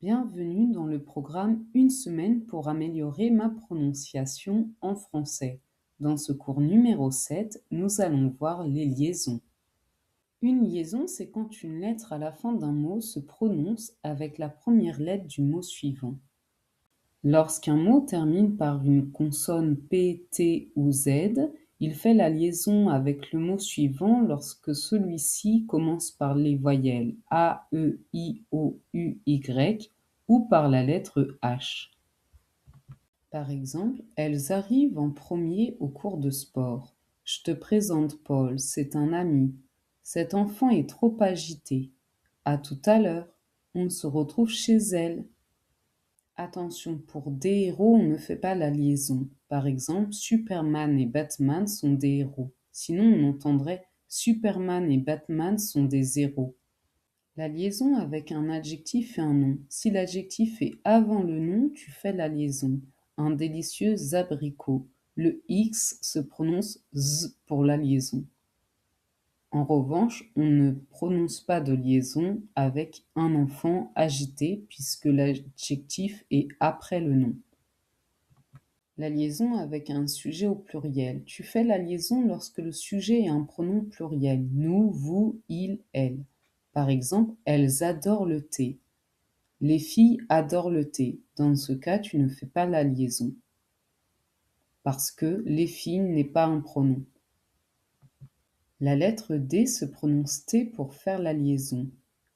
Bienvenue dans le programme Une semaine pour améliorer ma prononciation en français. Dans ce cours numéro 7, nous allons voir les liaisons. Une liaison, c'est quand une lettre à la fin d'un mot se prononce avec la première lettre du mot suivant. Lorsqu'un mot termine par une consonne P, T ou Z, il fait la liaison avec le mot suivant lorsque celui-ci commence par les voyelles A, E, I, O, U, Y ou par la lettre H. Par exemple, elles arrivent en premier au cours de sport. Je te présente Paul, c'est un ami. Cet enfant est trop agité. À tout à l'heure, on se retrouve chez elle. Attention, pour des héros, on ne fait pas la liaison. Par exemple, Superman et Batman sont des héros. Sinon, on entendrait Superman et Batman sont des héros. La liaison avec un adjectif et un nom. Si l'adjectif est avant le nom, tu fais la liaison. Un délicieux abricot. Le X se prononce Z pour la liaison. En revanche, on ne prononce pas de liaison avec un enfant agité puisque l'adjectif est après le nom. La liaison avec un sujet au pluriel. Tu fais la liaison lorsque le sujet est un pronom pluriel. Nous, vous, il, elle. Par exemple, elles adorent le thé. Les filles adorent le thé. Dans ce cas, tu ne fais pas la liaison. Parce que les filles n'est pas un pronom. La lettre D se prononce T pour faire la liaison.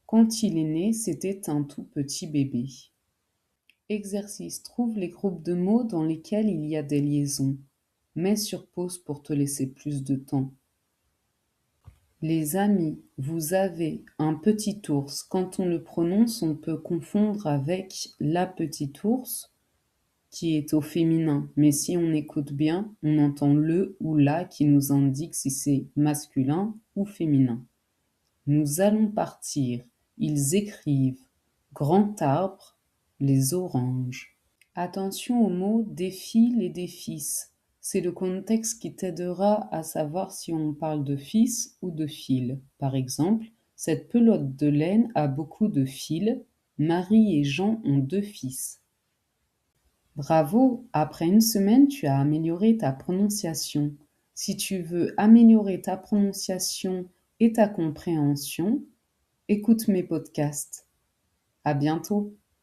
Quand il est né, c'était un tout petit bébé. Exercice. Trouve les groupes de mots dans lesquels il y a des liaisons. Mets sur pause pour te laisser plus de temps. Les amis, vous avez un petit ours. Quand on le prononce, on peut confondre avec la petite ours qui est au féminin. Mais si on écoute bien, on entend le ou la qui nous indique si c'est masculin ou féminin. Nous allons partir. Ils écrivent. Grand arbre, les oranges. Attention aux mots des fils et des fils. C'est le contexte qui t'aidera à savoir si on parle de fils ou de fil. Par exemple, cette pelote de laine a beaucoup de fils. Marie et Jean ont 2 fils. Bravo, après une semaine, tu as amélioré ta prononciation. Si tu veux améliorer ta prononciation et ta compréhension, écoute mes podcasts. À bientôt.